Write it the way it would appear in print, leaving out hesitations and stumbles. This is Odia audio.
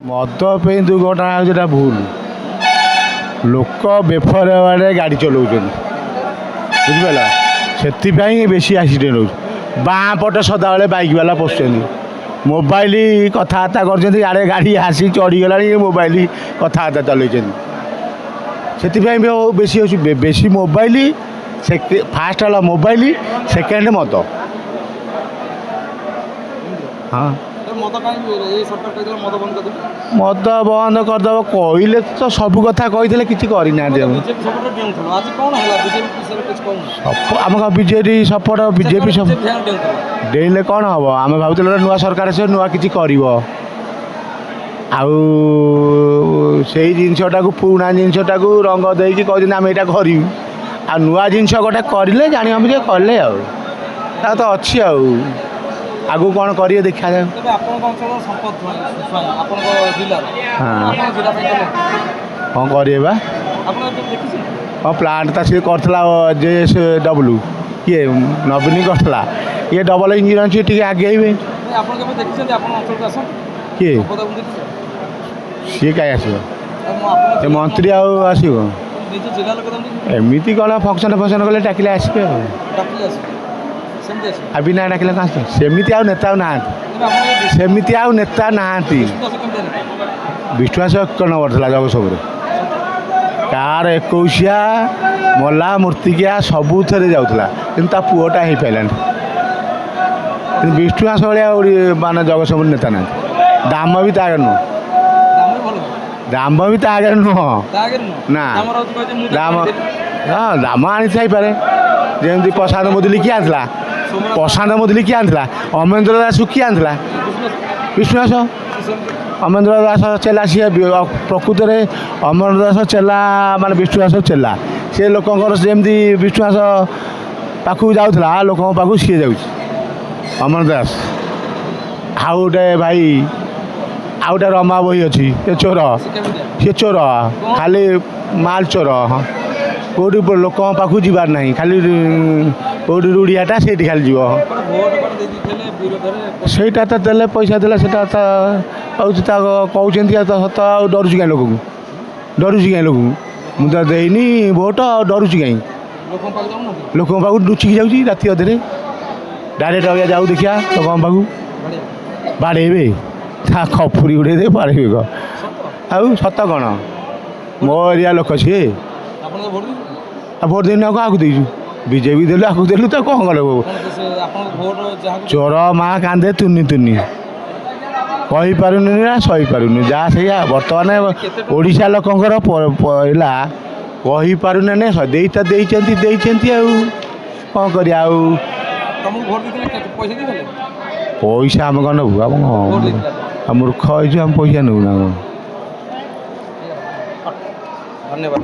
ମଦ ପାଇଁ ଦୁର୍ଘଟଣା ହେଉଛି ଏଟା ଭୁଲ। ଲୋକ ବେଫରେ ଗାଡ଼ି ଚଲାଉଛନ୍ତି, ବୁଝିପାରିଲ, ସେଥିପାଇଁ ବେଶୀ ଆକ୍ସିଡେଣ୍ଟ ହେଉଛି। ବାଁ ପଟେ ସଦାବେଳେ ବାଇକ୍ ବାଲା ପଶୁଛନ୍ତି, ମୋବାଇଲ କଥାବାର୍ତ୍ତା କରୁଛନ୍ତି, ଆଡ଼େ ଗାଡ଼ି ଆସି ଚଢ଼ିଗଲାଣି ମୋବାଇଲ କଥାବାର୍ତ୍ତା ଚଲେଇଛନ୍ତି, ସେଥିପାଇଁ ବି ବେଶୀ ହେଉଛି। ବେଶୀ ମୋବାଇଲ, ଫାଷ୍ଟ ହେଲା ମୋବାଇଲ, ସେକେଣ୍ଡ ମଦ। ହଁ, ମଦ ବନ୍ଦ କରିଦେବ କହିଲେ ତ ସବୁ କଥା କହିଥିଲେ, କିଛି କରିନାହାନ୍ତି। ଆମ ବିଜେପି ସପୋର୍ଟ, ବିଜେପି ଡେଇଁଲେ କ'ଣ ହେବ? ଆମେ ଭାବୁଥିଲୁ ନୂଆ ସରକାର ଆସିବ, ନୂଆ କିଛି କରିବ, ଆଉ ସେଇ ଜିନିଷଟାକୁ, ପୁରୁଣା ଜିନିଷଟାକୁ ରଙ୍ଗ ଦେଇକି କହୁଛନ୍ତି ଆମେ ଏଇଟା କରିବୁ। ଆଉ ନୂଆ ଜିନିଷ ଗୋଟେ କରିଲେ ଜାଣିବ ଯେ କଲେ, ଆଉ ତା ତ ଅଛି, ଆଉ ଆଗକୁ କ'ଣ କରିବେ ଦେଖାଯାଉ। କ'ଣ କରିବେ ବା? ହଁ, ପ୍ଲାଣ୍ଟ ତା ସିଏ କରିଥିଲା JSW, କିଏ ନବୀନ କରିଥିଲା, ଇଏ ଡବଲ ଇଞ୍ଜିନ୍ ଅଛି, ଟିକେ ଆଗେଇବେ। କିଏ ସିଏ କାହିଁ ଆସିବ? ଏ ମନ୍ତ୍ରୀ ଆଉ ଆସିବ? ଏମିତି କ'ଣ ଫଙ୍କସନ୍ କଲେ ଡାକିଲେ ଆସିବେ, ଆଉ ବିନା ଡାକିଲେ କ'ଣ ଆସିବେ? ସେମିତି ଆଉ ନେତା ନାହାନ୍ତି, ସେମିତି ଆଉ ନେତା ନାହାନ୍ତି। ବିଶ୍ୱାସ 1 ନମ୍ବର ଥିଲା ଜଗତସିଂହପୁରରେ, କାହାର 21 ମଲା ମୂର୍ତ୍ତିକିଆ ସବୁଥିରେ ଯାଉଥିଲା, କିନ୍ତୁ ତା ପୁଅଟା ହେଇପାରିଲାନି। କିନ୍ତୁ ବିଶ୍ୱାସ ଭଳିଆ ମାନେ ଜଗତସିଂହପୁର ନେତା ନାହାନ୍ତି। ଦାମ ବି ତା ଆଗରେ ନୁହଁ, ଦାମ ବି ତା ଆଗରେ ନୁହଁ ନା। ଦାମ ଆଣିଥାଇପାରେ, ଯେମିତି ପ୍ରଶାନ୍ତ ମୁଦୁଲି କିଏ ଆଣିଥିଲା? ପ୍ରଶାନ୍ତ ମୁଦୁଲି କିଏ ଆଣିଥିଲା? ଅମରେନ୍ଦ୍ର ଦାସ କିଏ ଆଣିଥିଲା? ବିଶ୍ୱାସ। ଅମରେନ୍ଦ୍ର ଦାସ ଚେଲା, ସିଏ ପ୍ରକୃତରେ ଅମରେନ୍ଦ୍ର ଦାସ ଚେଲା, ମାନେ ବିଶ୍ୱାସ ଚେଲା। ସେ ଲୋକଙ୍କର ଯେମିତି ବିଶ୍ୱାସ ପାଖକୁ ଯାଉଥିଲା, ଲୋକଙ୍କ ପାଖକୁ ସିଏ ଯାଉଛି ଅମରେନ୍ଦ୍ର ଦାସ। ଆଉ ଗୋଟେ ଭାଇ, ଆଉ ଗୋଟେ ରମା ବହି ଅଛି, ସେ ଚୋର, ସେ ଚୋର, ଖାଲି ମାଲ ଚୋର। କେଉଁଠି ଲୋକଙ୍କ ପାଖକୁ ଯିବାର ନାହିଁ, ଖାଲି କେଉଁଠି ରୁଡ଼ିଆଟା ସେଇଠି ଖାଲି ଯିବ। ସେଇଟା ତ ଦେଲେ, ପଇସା ଦେଲେ, ସେଇଟା ତ ହେଉଛି, ତା କହୁଛନ୍ତି। ଆଉ ତ ସତ, ଆଉ ଡରୁଛି କାହିଁ ଲୋକକୁ? ଡରୁଛି କାହିଁ ଲୋକକୁ? ମୁଁ ତ ଦେଇନି ଭୋଟ, ଆଉ ଡରୁଛି କାହିଁ? ଲୋକଙ୍କ ପାଖକୁ ଲୁଚିକି ଯାଉଛି ରାତି ଅଧରେ, ଡାଇରେକ୍ଟ ଅବିକା ଯାଉ ଦେଖିବା ଲୋକଙ୍କ ପାଖକୁ, ବାଡ଼େଇବେ, ତା ଖପୁରି ଉଡ଼େଇ ଦେବେ, ବାଡ଼େଇବେ କ'ଣ? ଆଉ ସତ କ'ଣ? ମୋ ଏରିଆ ଲୋକ ସିଏ। ଆଉ ଭୋଟ ଦେଇନି, ଆଉ କାହାକୁ ଦେଇଛୁ? ବିଜେପି ଦେଲୁ, ଆଗକୁ ଦେଲୁ, ତ କ'ଣ କଲେ? ଚୋର ମା କାନ୍ଦେ ତୁନି ତୁନି, କହିପାରୁନି ନା ସହିପାରୁନି, ଯାହା ସେଇଆ। ବର୍ତ୍ତମାନ ଓଡ଼ିଶା ଲୋକଙ୍କର ହେଲା, କହିପାରୁନି ନା ଦେଇଛନ୍ତି, ଆଉ କ'ଣ କରିବା? ଆଉ ପଇସା ଆମେ କ'ଣ ନେବୁ? ଆମ ମୂର୍ଖ ହେଇଛୁ, ଆମେ ପଇସା ନେବୁ ନା କ'ଣ? ଧନ୍ୟବାଦ।